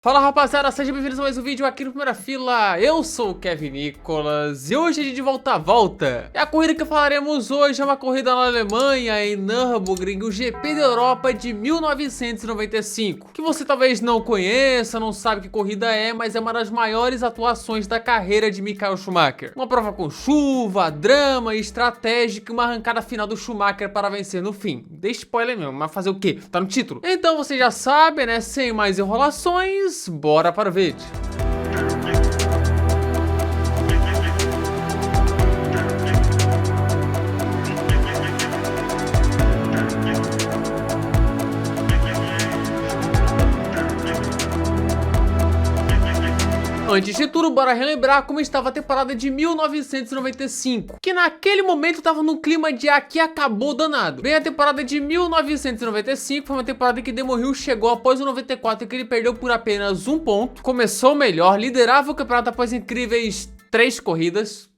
Fala rapaziada, sejam bem-vindos a mais um vídeo aqui no Primeira Fila. Eu sou o Kevin Nicolas e hoje a gente volta a volta. E a corrida que falaremos hoje é uma corrida na Alemanha, em Nürburgring, o GP da Europa de 1995. Que você talvez não conheça, não sabe que corrida é, mas é uma das maiores atuações da carreira de Michael Schumacher. Uma prova com chuva, drama, estratégica e uma arrancada final do Schumacher para vencer no fim. Dei spoiler mesmo, mas fazer o quê? Tá no título. Então você já sabe, né? Sem mais enrolações, bora para o vídeo. Antes de tudo, bora relembrar como estava a temporada de 1995, que naquele momento estava num clima de aqui acabou danado. Bem, a temporada de 1995 foi uma temporada que Damon Hill chegou após o 94 e que ele perdeu por apenas um ponto. Começou melhor, liderava o campeonato após incríveis 3 corridas.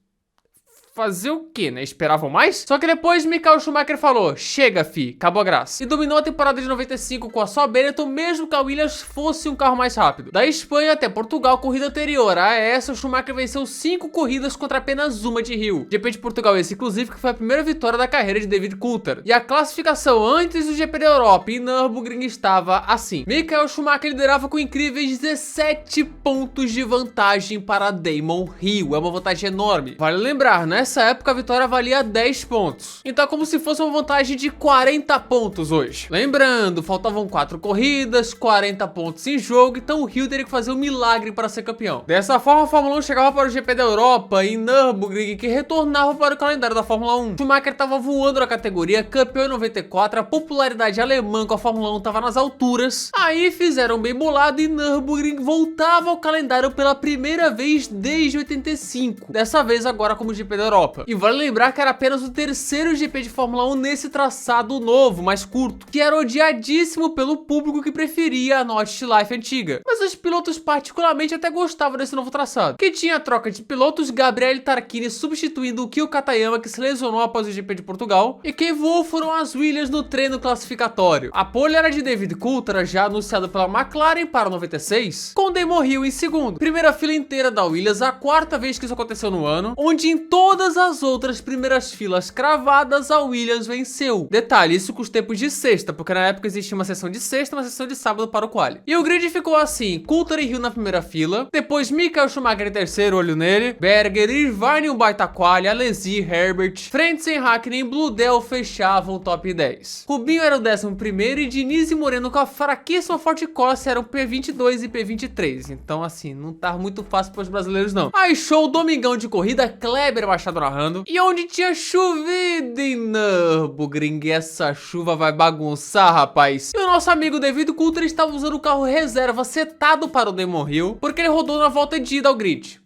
Fazer o que, né? Esperavam mais? Só que depois Michael Schumacher falou: chega, fi, acabou a graça. E dominou a temporada de 95 com a sua Benetton, mesmo que a Williams fosse um carro mais rápido. Da Espanha até Portugal, corrida anterior a essa, o Schumacher venceu 5 corridas contra apenas uma de Hill. GP de Portugal esse, inclusive, que foi a primeira vitória da carreira de David Coulthard. E a classificação antes do GP da Europa em Nürburgring estava assim: Michael Schumacher liderava com incríveis 17 pontos de vantagem para Damon Hill. É uma vantagem enorme. Vale lembrar, né? Nessa época a vitória valia 10 pontos. Então é como se fosse uma vantagem de 40 pontos hoje. Lembrando, faltavam 4 corridas, 40 pontos em jogo, então o Hill teria que fazer um milagre para ser campeão. Dessa forma, a Fórmula 1 chegava para o GP da Europa em Nürburgring, que retornava para o calendário da Fórmula 1. Schumacher estava voando na categoria, campeão em 94, a popularidade alemã com a Fórmula 1 estava nas alturas. Aí fizeram bem bolado e Nürburgring voltava ao calendário pela primeira vez desde 85. Dessa vez agora como GP da Europa. E vale lembrar que era apenas o terceiro GP de Fórmula 1 nesse traçado novo, mais curto, que era odiadíssimo pelo público que preferia a Notch Life antiga. Mas os pilotos particularmente até gostavam desse novo traçado, que tinha a troca de pilotos, Gabriele Tarquini substituindo o Kyo Katayama, que se lesionou após o GP de Portugal, e quem voou foram as Williams no treino classificatório. A pole era de David Coulthard, já anunciado pela McLaren para 96, com Damon Hill em segundo. Primeira fila inteira da Williams, a 4ª vez que isso aconteceu no ano, onde em todas as outras primeiras filas cravadas a Williams venceu. Detalhe, isso com os tempos de sexta, porque na época existia uma sessão de sexta e uma sessão de sábado para o quali. E o grid ficou assim: Coulthard e Hill na primeira fila, depois Michael Schumacher em terceiro, olho nele, Berger, Irvine um baita quali, Alesi, Herbert, Frentzen, Hakkinen e Blundell fechavam o top 10. Rubinho era o 11º e Diniz e Moreno com a fraquíssima Forte Corsa eram P22 e P23. Então assim, não tá muito fácil para os brasileiros não. Aí show, domingão de corrida, Kleber Machado narrando, e onde tinha chovido em Nürburgring, essa chuva vai bagunçar, rapaz. E o nosso amigo David Coulthard estava usando o carro reserva setado para o Damon Hill, porque ele rodou na volta de ida ao grid.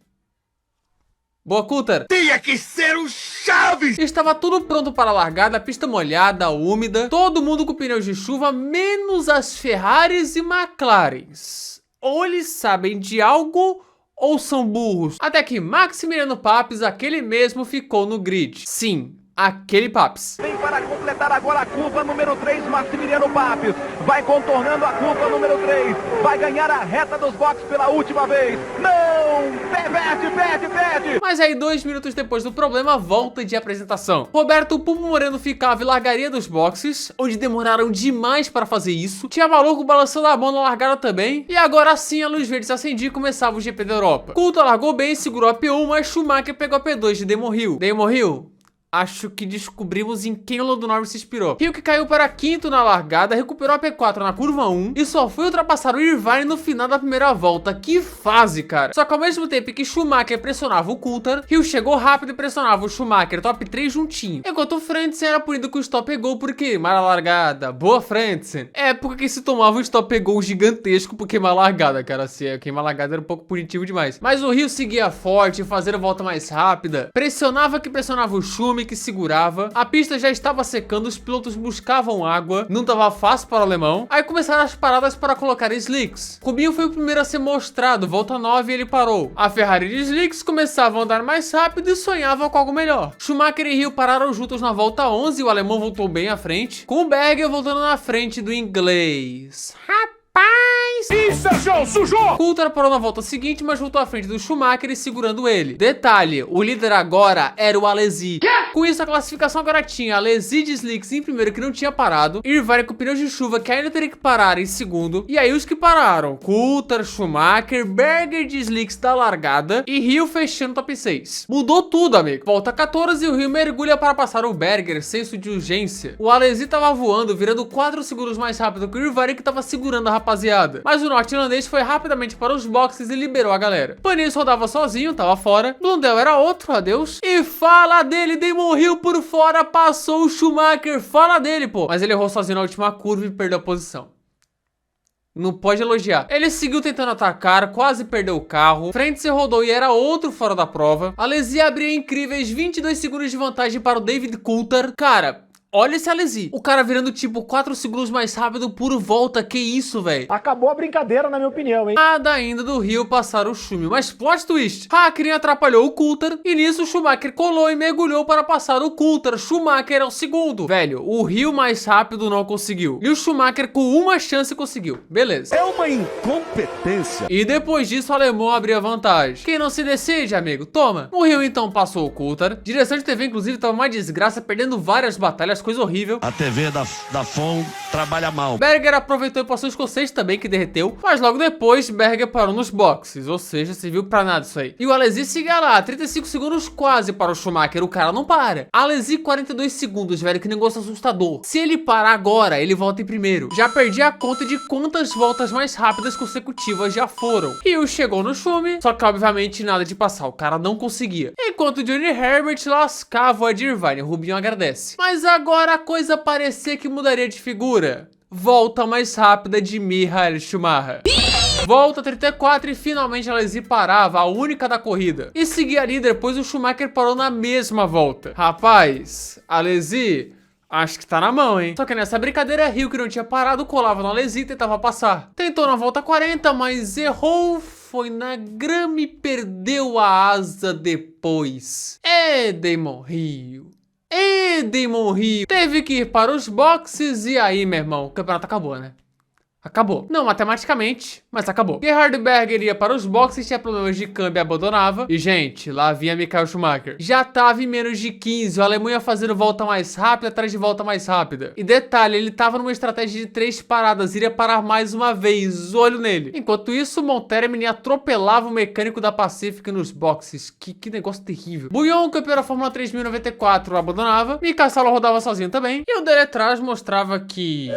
Boa, Coulthard. Tinha que ser o Chaves! Estava tudo pronto para a largada, pista molhada, úmida, todo mundo com pneus de chuva, menos as Ferraris e McLarens. Ou eles sabem de algo ou são burros? Até que Maximiliano Papes, aquele mesmo, ficou no grid. Sim, aquele Papes. Vem para completar agora a curva número 3, Maximiliano Papes. Vai contornando a curva número 3. Vai ganhar a reta dos boxes pela última vez. Não! Perde! Mas aí 2 minutos depois do problema, volta de apresentação. Roberto Pulpo Moreno ficava e largaria dos boxes, onde demoraram demais para fazer isso. Tinha maluco balançando a mão na largada também. E agora sim a luz verde se acendia e começava o GP da Europa. Coulthard largou bem, segurou a P1, mas Schumacher pegou a P2 de Damon Hill. Damon Hill, acho que descobrimos em quem o Lando Norris se inspirou. Hill, que caiu para quinto na largada, recuperou a P4 na curva 1 e só foi ultrapassar o Irvine no final da primeira volta. Que fase, cara! Só que ao mesmo tempo que Schumacher pressionava o Coulthard, Hill chegou rápido e pressionava o Schumacher top 3 juntinho. Enquanto o Frentzen era punido com o stop and go porque má largada. Boa, Frentzen! Época que se tomava um stop and go gigantesco porque má largada, cara. Se queimar largada era um pouco punitivo demais. Mas o Hill seguia forte, fazendo volta mais rápida, pressionava o Schumacher, que segurava, a pista já estava secando, os pilotos buscavam água, não tava fácil para o alemão, aí começaram as paradas para colocar slicks. Rubinho foi o primeiro a ser mostrado, volta 9 e ele parou. A Ferrari de slicks começava a andar mais rápido e sonhava com algo melhor. Schumacher e Hill pararam juntos na volta 11 e o alemão voltou bem à frente, com o Berger voltando na frente do inglês. Rapaz! P6. Ih, Sérgio, sujou! Coulthard parou na volta seguinte, mas voltou à frente do Schumacher e segurando ele. Detalhe, o líder agora era o Alesi. Com isso, a classificação agora tinha Alesi de Slicks em primeiro, que não tinha parado, Irvine com pneus de chuva, que ainda teria que parar, em segundo, e aí os que pararam, Coulthard, Schumacher, Berger de Slicks da largada e Rio fechando o top 6. Mudou tudo, amigo. Volta 14 e o Rio mergulha para passar o Berger, senso de urgência. O Alesi tava voando, virando 4 segundos mais rápido que o Irvine, que tava segurando a rapaziada. Mas o norte-irlandês foi rapidamente para os boxes e liberou a galera. Panis rodava sozinho, tava fora. Blundell era outro, adeus. E fala dele, Damon Hill por fora, passou o Schumacher. Fala dele, pô. Mas ele errou sozinho na última curva e perdeu a posição. Não pode elogiar. Ele seguiu tentando atacar, quase perdeu o carro. Frente se rodou e era outro fora da prova. Alesi abria incríveis 22 segundos de vantagem para o David Coulthard. Cara, olha esse Alesi. O cara virando tipo 4 segundos mais rápido por volta. Que isso, velho? Acabou a brincadeira, na minha opinião, hein? Nada ainda do Rio passar o Schumi, mas plot twist. Hakkinen atrapalhou o Coulthard e nisso o Schumacher colou e mergulhou para passar o Coulthard. Schumacher é o segundo. Velho, o Rio mais rápido não conseguiu. E o Schumacher com uma chance conseguiu. Beleza. É uma incompetência. E depois disso o alemão abria vantagem. Quem não se decide, amigo, toma. O Rio então passou o Coulthard. Direção de TV inclusive tava uma desgraça, perdendo várias batalhas, coisa horrível. A TV da FOM trabalha mal. Berger aproveitou e passou o escocês também, que derreteu. Mas logo depois, Berger parou nos boxes. Ou seja, serviu pra nada isso aí. E o Alesi seguia lá, 35 segundos quase para o Schumacher. O cara não para. Alesi 42 segundos, velho, que negócio assustador. Se ele parar agora, ele volta em primeiro. Já perdi a conta de quantas voltas mais rápidas consecutivas já foram. Rio chegou no Schumi, só que obviamente nada de passar. O cara não conseguia. Enquanto Johnny Herbert lascava o Ed Irvine. O Rubinho agradece. Mas agora a coisa parecia que mudaria de figura. Volta mais rápida de Michael Schumacher. Volta 34 e finalmente a Alesi parava, a única da corrida. E seguia líder, pois o Schumacher parou na mesma volta. Rapaz, Alesi, acho que tá na mão, hein? Só que nessa brincadeira, Rio, que não tinha parado, colava no Alesi e tentava passar. Tentou na volta 40, mas errou. Foi na grama e perdeu a asa depois. Damon Hill. Damon Hill teve que ir para os boxes e aí, meu irmão, o campeonato acabou, né? Acabou. Não matematicamente, mas acabou. Gerhard Berger ia para os boxes, tinha problemas de câmbio e abandonava. E, gente, lá vinha Michael Schumacher. Já tava em menos de 15, o alemão ia fazendo volta mais rápida atrás de volta mais rápida. E detalhe, ele tava numa estratégia de 3 paradas, iria parar mais uma vez, olho nele. Enquanto isso, Monterrey atropelava o mecânico da Pacific nos boxes. Que negócio terrível. Bouillon, campeão da Fórmula 3094, abandonava. Mika Salo rodava sozinho também. E o Deletraz mostrava que...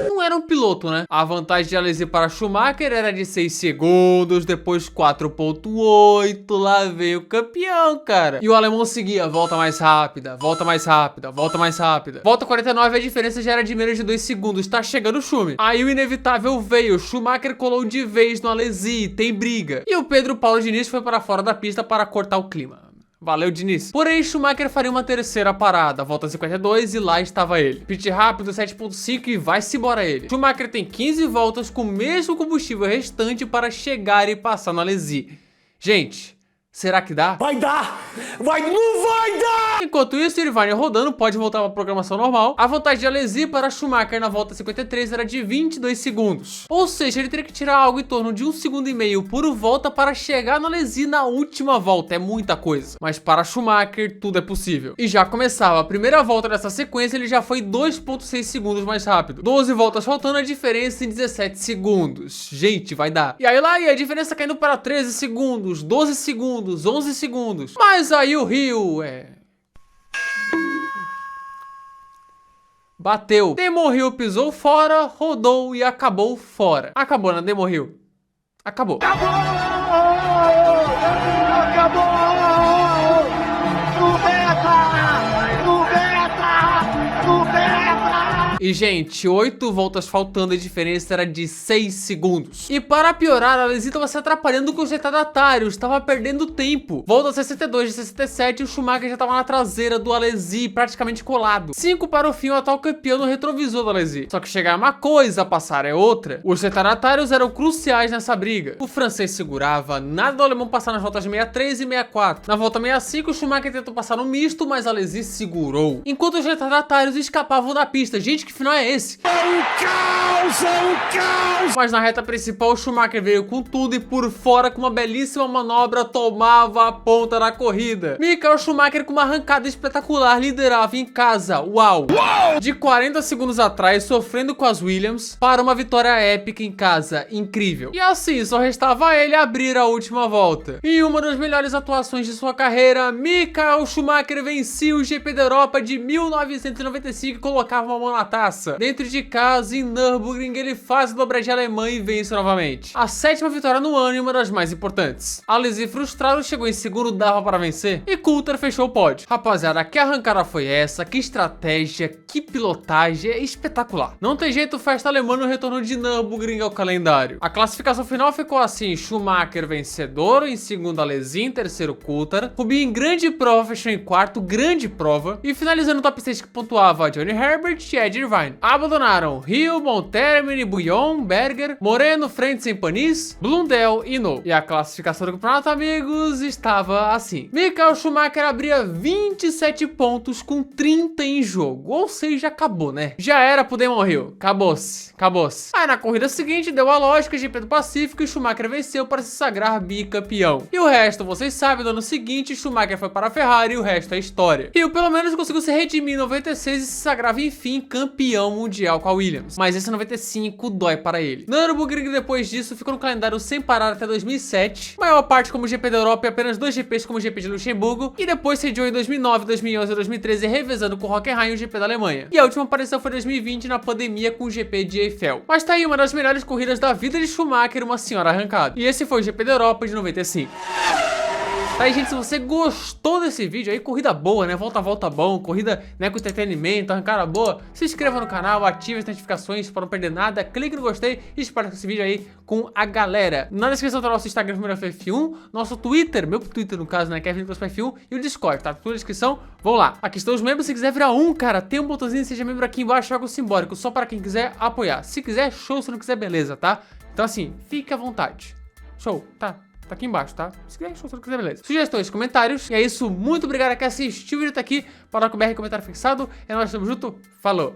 não era um piloto, né? A vantagem de Alesi para Schumacher era de 6 segundos, depois 4.8, lá veio o campeão, cara. E o alemão seguia, volta mais rápida, volta mais rápida, volta mais rápida. Volta 49, a diferença já era de menos de 2 segundos, tá chegando o Schumi. Aí o inevitável veio, Schumacher colou de vez no Alesi, tem briga. E o Pedro Paulo Diniz foi para fora da pista para cortar o clima. Valeu, Diniz. Porém, Schumacher faria uma terceira parada, volta 52 e lá estava ele. Pit rápido 7.5 e vai-se embora ele. Schumacher tem 15 voltas com o mesmo combustível restante para chegar e passar no Alesi. Gente, será que dá? Vai dar! Não vai dar! Enquanto isso, Irvine rodando, pode voltar para a programação normal. A vantagem de Alesi para Schumacher na volta 53 era de 22 segundos. Ou seja, ele teria que tirar algo em torno de 1,5 segundos por volta para chegar no Alesi na última volta. É muita coisa. Mas para Schumacher, tudo é possível. E já começava. A primeira volta dessa sequência, ele já foi 2,6 segundos mais rápido. 12 voltas faltando, a diferença em 17 segundos. Gente, vai dar. E aí lá ia a diferença caindo para 13 segundos, 12 segundos, 11 segundos. Mas aí o Rio bateu. Damon Hill pisou fora, rodou e acabou fora. Acabou, né, Damon Hill? Acabou. Acabou! No beta! No beta! No beta! E, gente, 8 voltas faltando, a diferença era de 6 segundos. E para piorar, a Alesi estava se atrapalhando com os retardatários, estava perdendo tempo. Volta 62 de 67 e o Schumacher já estava na traseira do Alesi, praticamente colado. 5 para o fim, o atual campeão no retrovisor do Alesi. Só que chegar é uma coisa, passar é outra. Os retardatários eram cruciais nessa briga. O francês segurava, nada do alemão passar nas voltas 63 e 64. Na volta 65, o Schumacher tentou passar no misto, mas a Alesi segurou. Enquanto os retardatários escapavam da pista. Gente, que final é esse? Caos, Mas na reta principal o Schumacher veio com tudo e por fora com uma belíssima manobra tomava a ponta da corrida. Michael Schumacher com uma arrancada espetacular liderava em casa, uau! De 40 segundos atrás sofrendo com as Williams para uma vitória épica em casa, incrível. E assim só restava a ele abrir a última volta. Em uma das melhores atuações de sua carreira, Michael Schumacher vencia o GP da Europa de 1995 e colocava uma mão na taça. Dentro de casa, em Nürburgring, ele faz a dobradinha alemã e vence novamente. A 7ª vitória no ano e uma das mais importantes. Alesi frustrado chegou em segundo, dava para vencer, e Coulthard fechou o pódio. Rapaziada, que arrancada foi essa? Que estratégia, que pilotagem, é espetacular. Não tem jeito, festa alemã no retorno de Nürburgring ao calendário. A classificação final ficou assim: Schumacher vencedor, em segundo Alesi, em terceiro Coulthard, Rubinho em grande prova fechou em quarto, grande prova, e finalizando o top 6 que pontuava Johnny Herbert e Ed Irvine. Abandonaram Hill, Montermini, Bouillon, Berger, Moreno, Frentzen, Panis, Blundell e No. E a classificação do campeonato, amigos, estava assim: Michael Schumacher abria 27 pontos com 30 em jogo, ou seja, acabou, né? Já era pro Damon Hill, acabou-se. Aí na corrida seguinte deu a lógica, GP do Pacífico, e Schumacher venceu para se sagrar bicampeão. E o resto, vocês sabem, no ano seguinte Schumacher foi para a Ferrari e o resto é história. Hill pelo menos conseguiu se redimir em 96 e se sagrava enfim campeão mundial com a Williams. Mas esse 95 dói para ele. Nürburgring depois disso ficou no calendário sem parar até 2007, maior parte como GP da Europa e apenas 2 GPs como GP de Luxemburgo, e depois sediou em 2009, 2011 e 2013 revezando com Hockenheim o GP da Alemanha. E a última aparição foi em 2020 na pandemia com o GP de Eiffel. Mas tá aí uma das melhores corridas da vida de Schumacher, uma senhora arrancada. E esse foi o GP da Europa de 95. Tá aí, gente, se você gostou desse vídeo aí, corrida boa, né, volta bom, corrida, né, com entretenimento, arrancada boa, se inscreva no canal, ative as notificações para não perder nada, clique no gostei e espalhe esse vídeo aí com a galera. Na descrição tá o nosso Instagram, F1, nosso Twitter, meu Twitter no caso, né, Kevin F1, e o Discord, tá tudo na descrição, vão lá. Aqui estão os membros, se quiser virar cara, tem um botãozinho, seja membro aqui embaixo, algo simbólico, só para quem quiser apoiar. Se quiser, show, se não quiser, beleza, tá? Então assim, fique à vontade. Show, tá? Tá aqui embaixo, tá? Se quiser, show, se não quiser, beleza. Sugestões, comentários. E é isso, muito obrigado a quem assistiu o vídeo até aqui. Para o BR comentário fixado. É nóis, tamo junto. Falou!